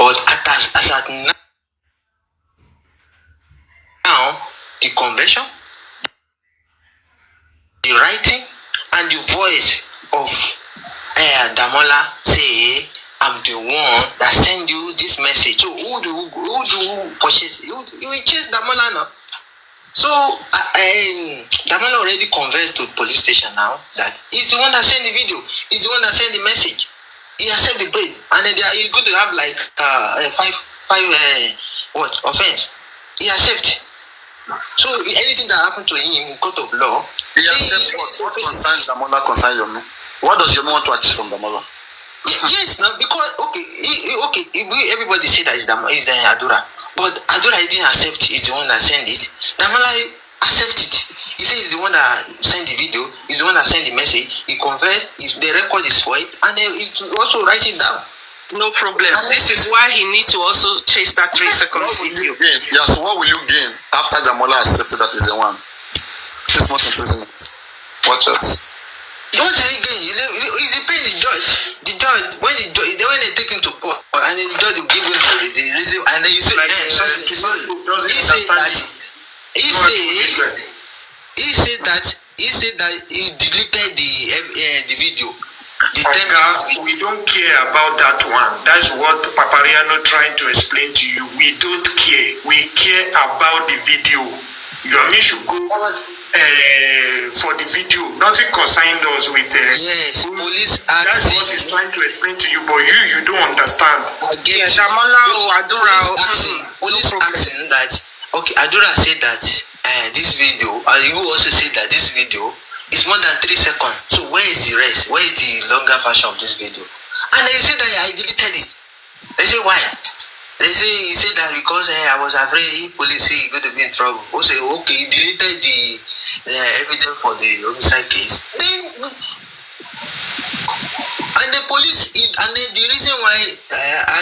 But as at now, the conversion, the writing, and the voice of Damola say, I'm the one that send you this message. So who do purchase? You will chase Damola now. So Damola already conversed to the police station now that he's the one that sent the video. He's the one that sent the message. He accept the praise, and then he's going to have like five offense. He accept. So anything that happened to him in court of law, he accept what concerns Damola concerns Yomi. What does Yomi want to achieve from Damola? Yes, now because everybody say that is the Adura, but Adura didn't accept. He's the one that sent it. Damola accept it. He says he's the one that sent the video. He's the one that sent the message. He converts. The record is for it, and then he also write it down. No problem. This is why he needs to also chase that 3 seconds video. Yeah. So what will you gain after Damola accepted that is the one? 6 months imprisonment. What else? What is it again? It depends the judge. The judge when they take him to court, and then the judge will give him the reason, and then you say, sorry. He said that he deleted the video. We don't care about that one. That's what Papariano trying to explain to you. We don't care. We care about the video. Yomi should go for the video. Nothing concerned us with yes, police action. That's what he's trying to explain to you, but you don't understand. Yes, police action that Adura said that this video, and you also said that this video is more than 3 seconds. So where is the rest? Where is the longer version of this video? And they say that I deleted it. They say why? They say he said that because I was afraid police say he's going to be in trouble. Also, okay, he deleted the evidence for the homicide case. Then and the police and then the reason why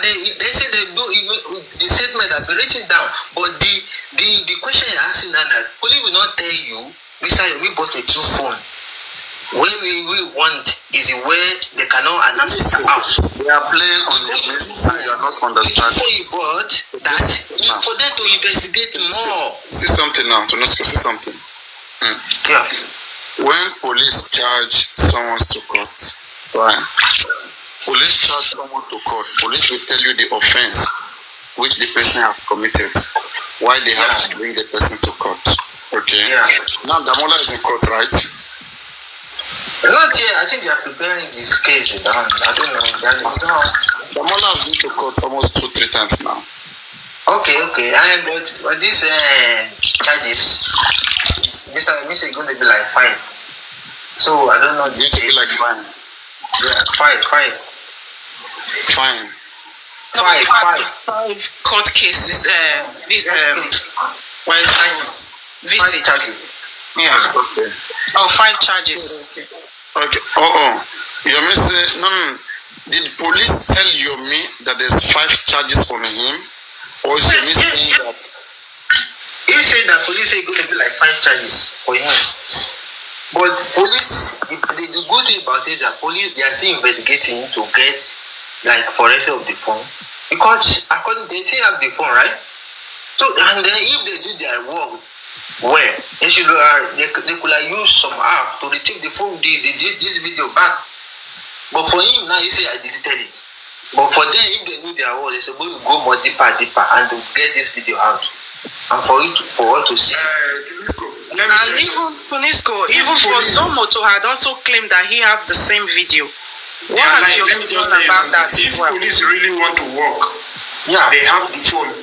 they say they do even the statement has been written down, but the question you're asking now that police will not tell you, Mr. Yomi bought a true phone. Where we want is where they cannot announce it out. They are playing on the basis and you are not understanding. Before you bought that for them to investigate more. See something now, to see something. Yeah. When police charge someone to court, right? Police charge someone to court. Police will tell you the offense which the person has committed. Why they have to bring the person to court. Okay. Yeah. Now Damola is in court, right? Not yet. I think they are preparing this case. I don't know. Damola has been to court almost 2-3 times now. Okay. But for these charges, Mr. is going to be like 5. So I don't know. It's going to be like 5. Yeah, 5. Fine. 5 court cases. Where is visit? 5 charges. Yeah. Okay. 5 charges. Okay. Yomi say no. Did police tell Yomi that there's 5 charges on him, or is Yomi saying that? He said that police are going to be like 5 charges for him. But police, the good thing about it is that police, they are still investigating to get like forensic of the phone, because according they still have the phone, right? So and then if they do their work well, they should they could use some app to retrieve the phone. They did this video back. But for him now, he say I deleted it. But for them, if they knew their work, they said we will go more deeper and to get this video out, and for us to see. And even Tunisco, even for Zomo to had also claimed that he have the same video. What has your opinion about that? If police really want to work, they have the phone.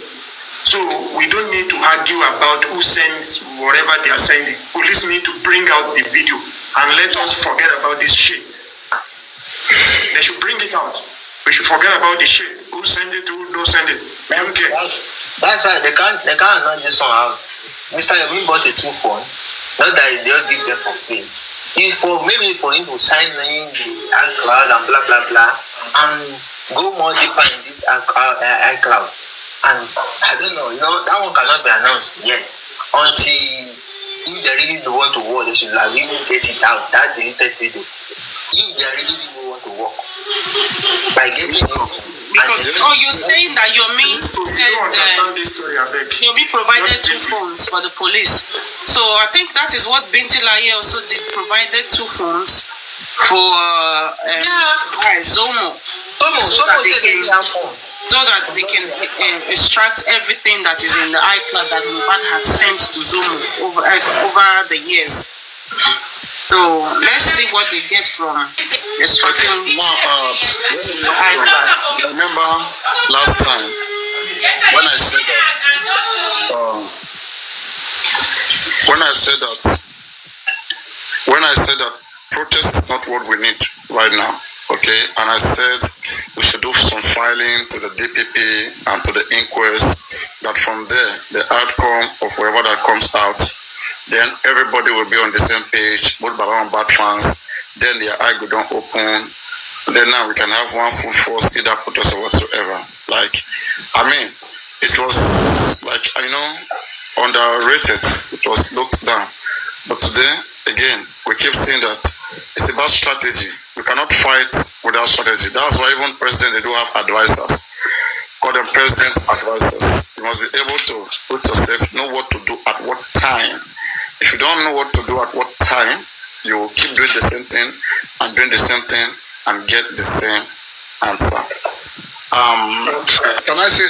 So we don't need to argue about who sends whatever they are sending. Police need to bring out the video and let us forget about this shit. They should bring it out. We should forget about the shit. Who send it, who don't send it. We don't care. That's why they can't announce this one out. Mr. Yomi bought a true phone. Not that they all give them for free. It's for maybe for him to sign in the iCloud and blah blah blah and go more deeper in this iCloud. And I don't know, that one cannot be announced yet until if they really don't want to work, they should like even get it out. That deleted video. If they really want to work by getting it. Because you're saying that Yomi said Yomi provided 2 phones for the police. So I think that is what Binti Laye also did, provided 2 phones for Zomo. So that they can extract everything that is in the iCloud that Mohbad had sent to Zomo over the years. So let's see what they get from extracting. Now, remember last time when I said that protest is not what we need right now. Okay, and I said we should do some filing to the DPP and to the inquest, that from there, the outcome of whatever that comes out, then everybody will be on the same page, both Baba and Bad fans, then their eye will don't open, then now we can have one full force, either protest or whatsoever. Like, I mean, it was like, underrated, it was looked down. But today, again, we keep saying that it's about strategy. You cannot fight without strategy. That's why even presidents, they do have advisors. Call them president advisors. You must be able to put yourself, know what to do at what time. If you don't know what to do at what time, you will keep doing the same thing and doing the same thing and get the same answer. Can I say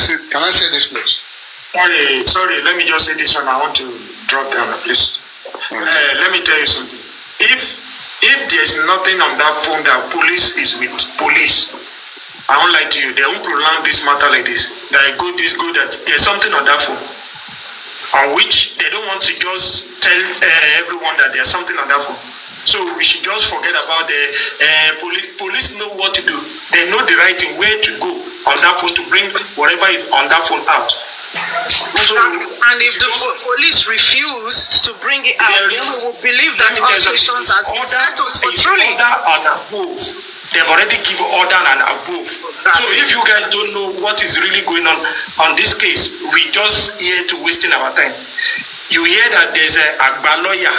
this, please? Sorry, let me just say this one. I want to drop down, please. Let me tell you something. If there's nothing on that phone that police is with police, I won't lie to you, they won't prolong this matter like this. That that. There's something on that phone, on which they don't want to just tell everyone that there's something on that phone. So we should just forget about the police. Police know what to do. They know the right thing, where to go on that phone to bring whatever is on that phone out. So, and if the police refuse to bring it out, then we will believe that the situations has been settled for truly. Order and above. They've already given order and above. So if you guys don't know what is really going on this case, we just here to wasting our time. You hear that there's a Agba lawyer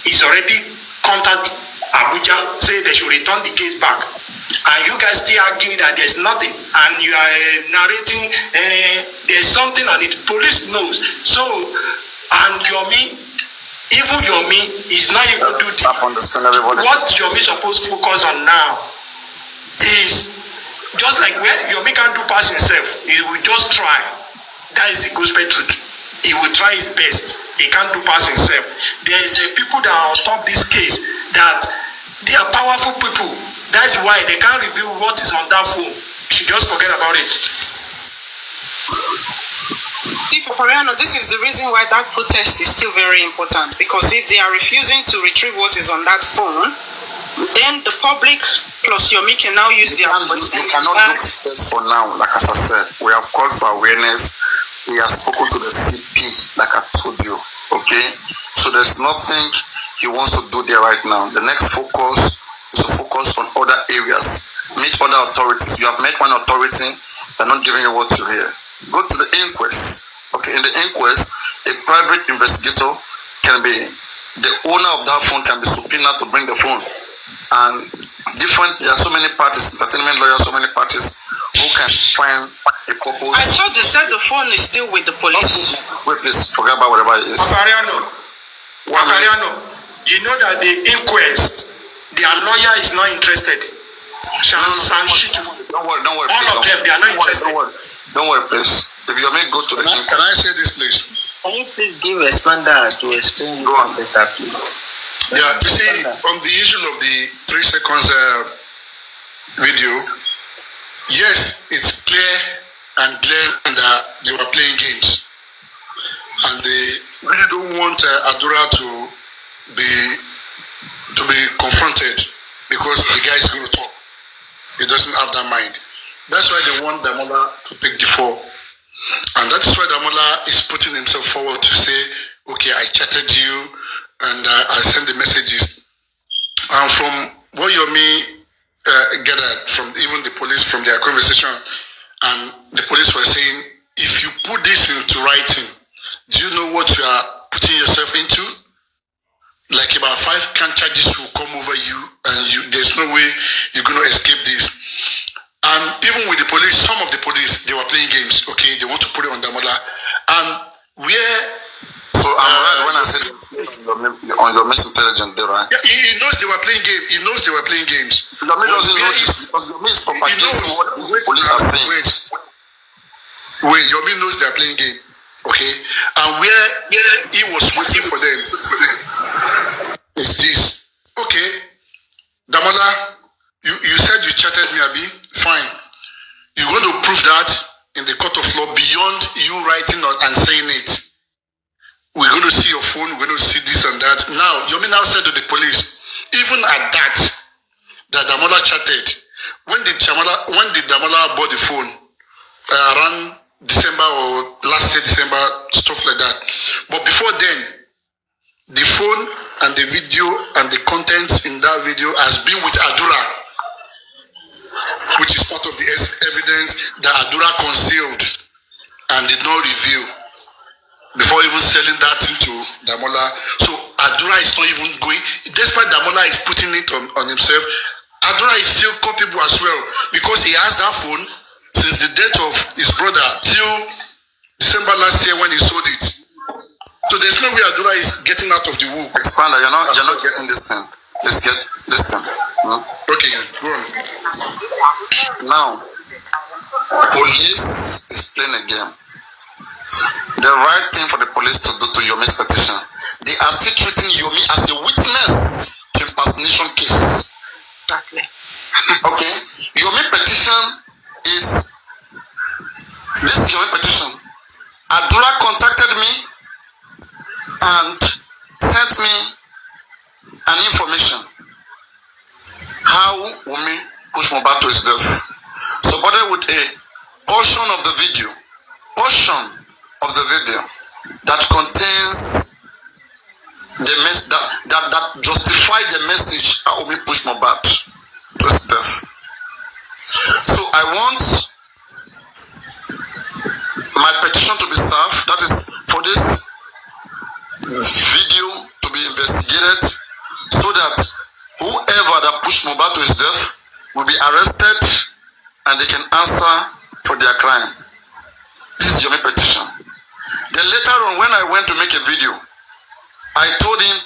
is already contacted Abuja, say they should return the case back. And you guys still arguing that there's nothing, and you are narrating there's something on it. Police knows. So, and Yomi, even Yomi is not even do what Yomi is supposed to focus on now is just like where Yomi can't do pass himself, he will just try. That is the gospel truth. He will try his best. He can't do pass himself. There is people that are on top of this case that they are powerful people. That's why they can't reveal what is on that phone. You should just forget about it. This is the reason why that protest is still very important. Because if they are refusing to retrieve what is on that phone, then the public plus Yomi can now use their voice. You cannot do protest for now, like as I said. We have called for awareness. He has spoken to the CP, like I told you. Okay? So there's nothing he wants to do there right now. The next focus is to focus on other areas. Meet other authorities. You have met one authority, they're not giving you what you hear. Go to the inquest. Okay, in the inquest, a private investigator can be, the owner of that phone can be subpoenaed to bring the phone. And there are so many parties, entertainment lawyers, so many parties who can find a purpose. I thought they said the phone is still with the police. Wait, please, forget about whatever it is. Wakariano, you know that the inquest, their lawyer is not interested. Don't worry, all of them, they are not interested. Don't worry, please. If you may go to the inquest. Can I say this, please? Can you please give Expander to explain better, please? Yeah, you see, on the issue of the 3 seconds video, yes, it's clear and glaring that they were playing games. And they really don't want Adura to be confronted because the guy is going to talk. He doesn't have that mind. That's why they want Damola to take the fall. And that's why Damola is putting himself forward to say, okay, I chatted you and I sent the messages. And from what Yomi gathered from even the police, from their conversation, and the police were saying, if you put this into writing, do you know what you are putting yourself into? Like about 5 can charges will come over you, and there's no way you're going to escape this. And even with the police, some of the police, they were playing games, okay? They want to put it on Damola. And where... So I'm right when I said on your misintelligence there, right? Yeah, he knows they were playing games. He knows they were playing games. Yomi doesn't know this because Yomi is propagating what the police are saying. Wait, Yomi knows they are playing game, okay? And where he was waiting for them is this. Okay, Damola, you said you chatted me, Abi. Fine. You're going to prove that in the court of law beyond you writing and saying it. We're going to see your phone, we're going to see this and that. Now, Yomi now said to the police, even at that Damola chatted, when did Damola bought the phone? Around December or last year, December, stuff like that. But before then, the phone and the video and the contents in that video has been with Adura, which is part of the evidence that Adura concealed and did not reveal before even selling that thing to Damola. So Adura is not even going, despite Damola is putting it on himself, Adura is still culpable as well because he has that phone since the death of his brother till December last year when he sold it. So there's no way Adura is getting out of the womb. Expander, you're not getting this thing. Let's get this thing. Okay, go on. Now, police is playing a game. The right thing for the police to do to Yomi's petition, they are still treating Yomi as a witness to impersonation case. Exactly. Okay? Yomi petition is, this is Yomi petition. Adura contacted me and sent me an information how Wunmi pushed Mohbad to his death. Supported with a portion of the video that contains the that justify the message how Wunmi pushed Mohbad to his death. So I want my petition to be served, that is for this video to be investigated so that whoever that pushed Mohbad to his death will be arrested and they can answer for their crime. This is your petition. Then later on, when I went to make a video, I told him,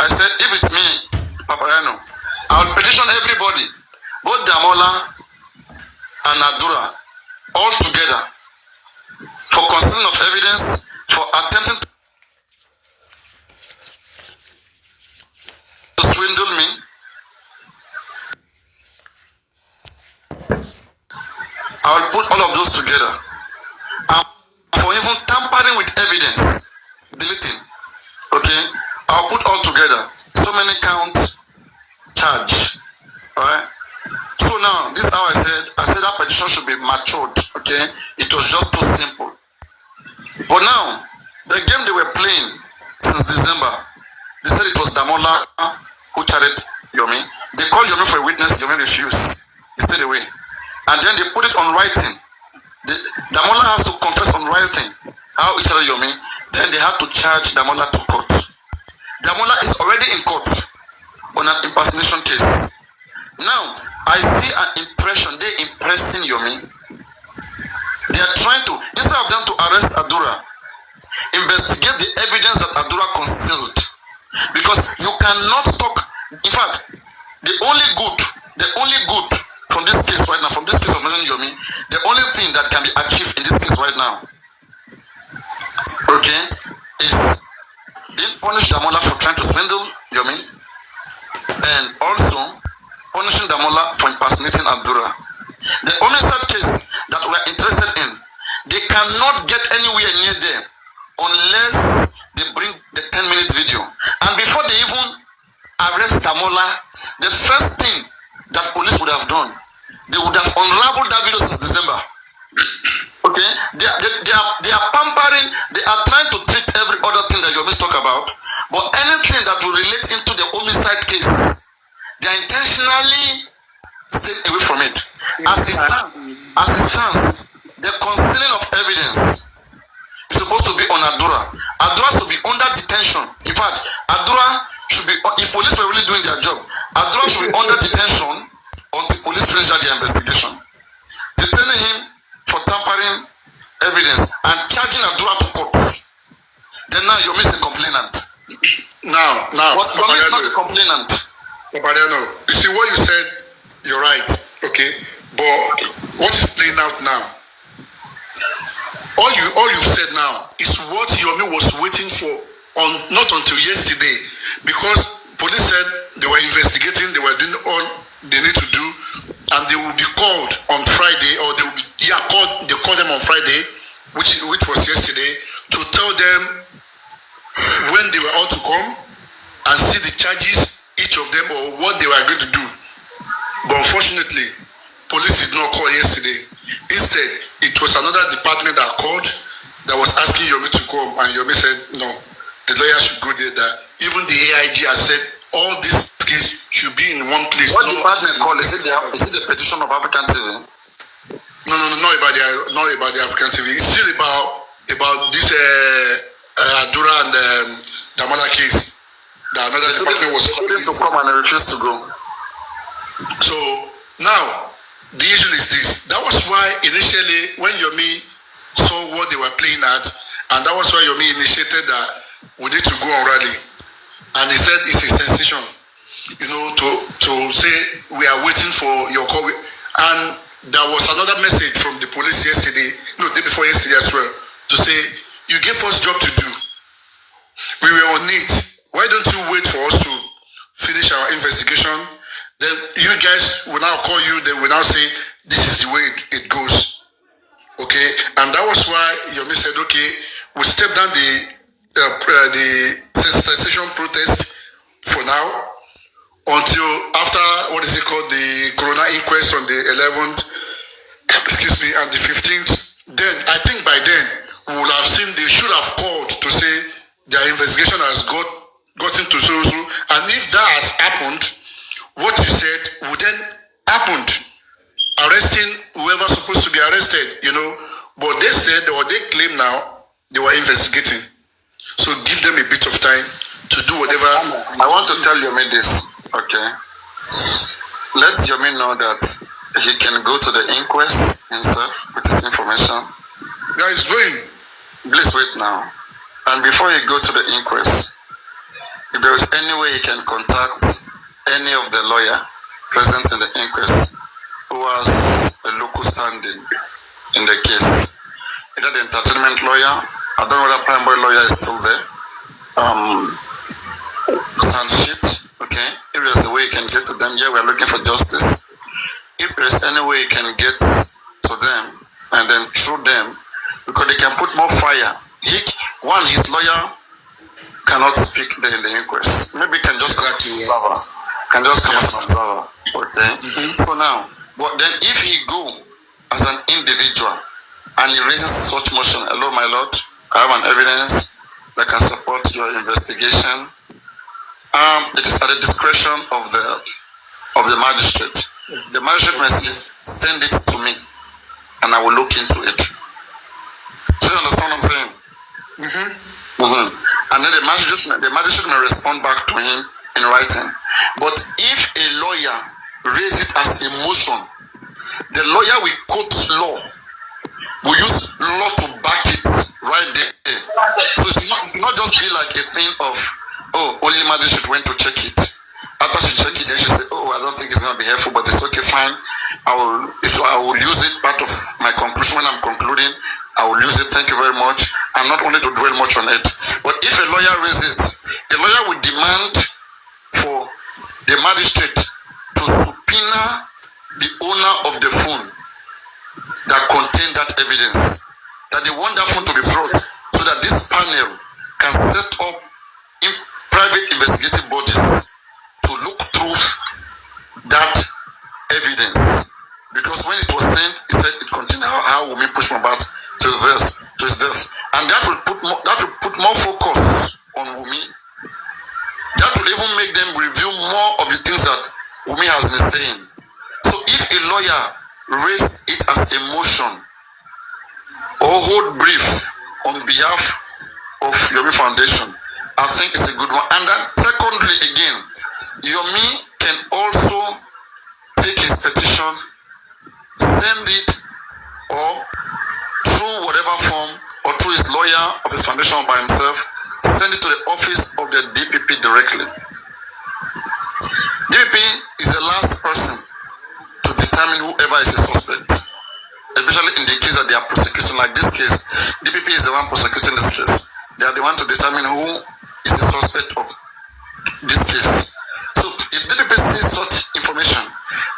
I said, if it's me, Paparano, I will petition everybody, both Damola and Adura, all together, for concealing of evidence, for attempting to swindle me. I will put all of those together. And for even tampering with evidence, deleting, okay, I'll put all together. So many counts, charge, alright? So now, this is how I said that petition should be matured, okay? It was just too simple. But now, the game they were playing since December, they said it was Damola who charged Yomi. They called Yomi for a witness, Yomi refused. He stayed away. And then they put it on writing. Damola has to confess on writing how he charged Yomi. Then they had to charge Damola to court. Damola is already in court on an impersonation case. Now, I see an impression, they're impressing Yomi. They are trying to, instead of them to arrest Adura, investigate the evidence that Adura concealed. Because you cannot talk, in fact, the only good from this case right now, from this case of mentioning Yomi, the only thing that can be achieved in this case right now, okay, is being punish Damola for trying to swindle Yomi, and also punishing Damola for impersonating Adura. The homicide case that we're interested in, they cannot get anywhere near there unless they bring the 10-minute video. And before they even arrest Damola, the first thing that police would have done, they would have unraveled that video since December. Okay? They are pampering, they are trying to treat every other thing that you always talk about, but anything that will relate into the homicide case, they are intentionally staying away from it. As it stands, the concealing of evidence is supposed to be on Adura. Adura should be under detention. In fact, Adura should be, if police were really doing their job, Adura should be under detention until police finish their investigation. evidence and charging Adura to court. Then now you're missing complainant. Now, But you're not the complainant. Papadiano, you see what you said, you're right, okay? But what is playing out now? All you've said now is what Yomi was waiting for not until yesterday, because police said they were investigating, they were doing all they need to do, and they will be called on Friday, or they will be they called them on Friday, which was yesterday, to tell them when they were all to come and see the charges, each of them, or what they were going to do. But unfortunately, police did not call yesterday. Instead, it was another department that called that was asking Yomi to come, and Yomi said no, the lawyer should go there. That even the AIG has said all these cases should be in one place. What department called? Is it the petition of African TV? No, not about the African TV. It's still about this Adura and Damola case. That another department was calling to come and refused to go. So now the issue is this. That was why initially when Yomi saw what they were playing at, and that was why Yomi initiated that we need to go on rally. And he said it's a sensation, to say we are waiting for your call. And there was another message from the police yesterday, day before yesterday as well, to say, you gave us job to do. We were on it. Why don't you wait for us to finish our investigation? Then you guys will now call you, they will now say, this is the way it goes. Okay? And that was why Yomi said, okay, we step down the sensitization protest for now until after, the Corona inquest on the 11th, and the 15th. Then, I think by then, we will have seen, they should have called to say their investigation has gotten to so. And if that has happened, what you said would then happen, arresting whoever's supposed to be arrested, But they said, or they claim now, they were investigating. So give them a bit of time to do whatever. I want to tell Yomi this, okay? Let Yomi know that he can go to the inquest himself with his information. Yeah, he's going. Please wait now. And before you go to the inquest, if there is any way you can contact any of the lawyer present in the inquest who has a local standing in the case, either the entertainment lawyer, I don't know whether primary lawyer is still there, Sanshit, okay? If there's a way you can get to them, we are looking for justice. If there's any way you can get to them, and then through them, because they can put more fire. His lawyer cannot speak there in the inquest. Maybe he can just come as an observer. Can just come as an observer. Okay? So now, but then if he go as an individual and he raises such motion, hello my lord, I have an evidence that can support your investigation. It is at the discretion of the magistrate. The magistrate may say, send it to me and I will look into it. So you understand what I'm saying? And then the magistrate may respond back to him in writing. But if a lawyer raises it as a motion, the lawyer will quote law, will use law to back it right there. So it's not just be like a thing of, only magistrate went to check it. After she checked it, then she said, I don't think it's going to be helpful, but it's okay, fine. I will use it, part of my conclusion when I'm concluding. I will use it, thank you very much. And not only to dwell much on it. But if a lawyer raises it, the lawyer will demand for the magistrate to subpoena the owner of the phone that contained that evidence. That they want that phone to be brought so that this panel can set up in private investigative bodies to look through that evidence. Because when it was sent, it said it contained how Wunmi pushed Mohbad to his death. And that will put more focus on Wunmi. That will even make them review more of the things that Wunmi has been saying. So if a lawyer raised it as a motion or hold brief on behalf of Yomi Foundation, I think it's a good one. And then secondly again, Yomi can also take his petition, send it, or through whatever whatever form or through his lawyer of his foundation or by himself, send it to the office of the DPP directly. DPP is the last person to determine whoever is a suspect, especially in the case that they are prosecuting, like this case. DPP is the one prosecuting this case. They are the one to determine who is the suspect of this case. So if DPP sees such information,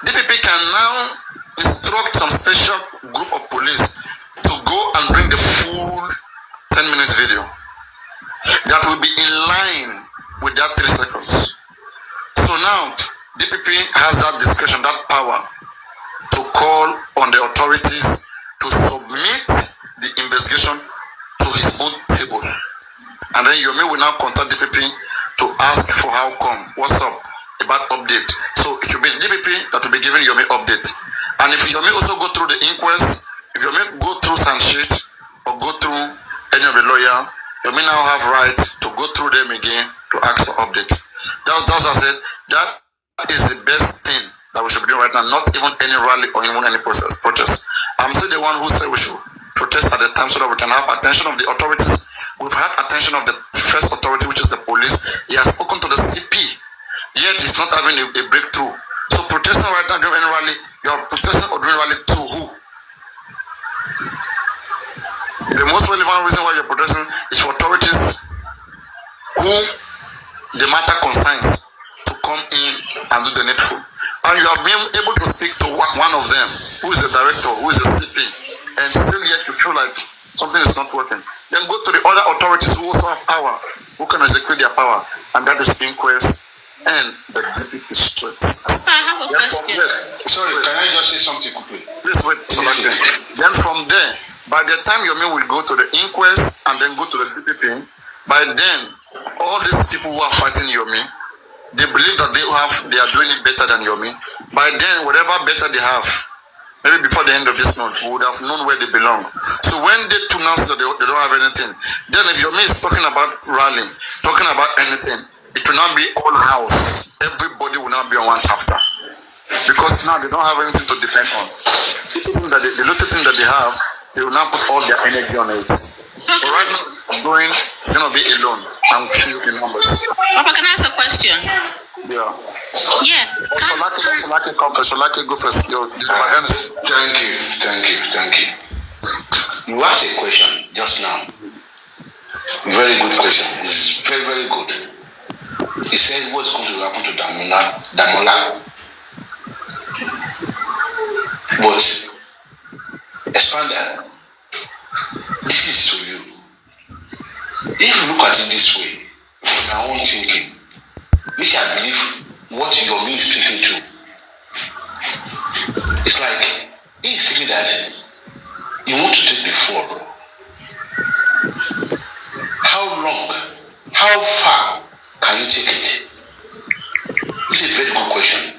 DPP can now instruct some special group of police to go and bring the full 10-minute video that will be in line with that 3 seconds. So now DPP has that discretion, that power to call on the authorities to submit the investigation to his own table. And then Yomi will now contact DPP to ask for how come, what's up, about update. So it will be DPP that will be giving Yomi update. And if Yomi also go through the inquest, if Yomi go through Sanshit or go through any of the lawyer, Yomi now have right to go through them again to ask for update. That's I said, that is the best thing that we should be doing right now, not even any rally or even any protest. I'm still the one who said we should protest at the time so that we can have attention of the authorities. We've had attention of the first authority, which is the police. He has spoken to the CP, yet he's not having a breakthrough. So protesting right now during any rally, you are protesting or doing rally to who? The most relevant reason why you're protesting is for authorities who the matter concerns to come in and do the needful. And you have been able to speak to one of them, who is the director, who is the CP, and still yet you feel like something is not working. Then go to the other authorities who also have power, who can execute their power, and that is inquest and the DPP straight. I have a question. Sorry, can I just say something quickly? Please wait. Then from there, by the time Yomi will go to the inquest and then go to the DPP, by then, all these people who are fighting Yomi, they believe that they are doing it better than Yomi. By then, whatever better they have, maybe before the end of this month, we would have known where they belong. So when they tune out that they don't have anything, then if Yomi is talking about rallying, talking about anything, it will not be all house. Everybody will not be on one chapter. Because now they don't have anything to depend on. The little thing that they have, they will not put all their energy on it. So right now, it's going to be alone and few in numbers. Papa, can I ask a question? Yeah. Yeah. Shalaki go first. Thank you. You asked a question just now. Very good question. It's very, very good. He says what's going to happen to Damola. But Expander, this is to you. If you look at it this way, from our own thinking, which I believe what Yomi is thinking too. It's like he is thinking that you want to take the fall. How long? How far can you take it? This is a very good question.